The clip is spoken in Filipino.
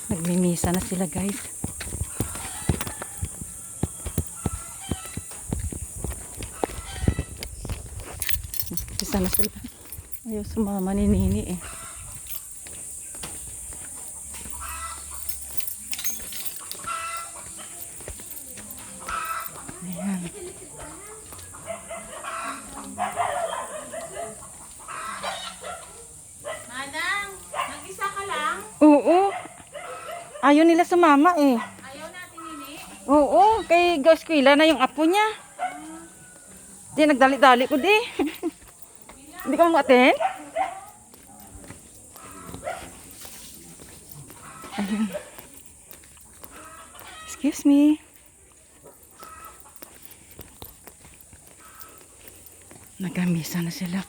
Nagmimisa na sila, guys. Isa na sila. Ayaw sumama ni Nini eh. Ayan. Manang, mag-isa ka lang? Oo. Ayaw nila sumama eh. Ayaw natin, Nini. Oo, kay Gaskwila na yung apo niya. Di, nagdali-dali ko di. Hindi ka mag-attend? Ayun. Excuse me. Nagamisa na sila.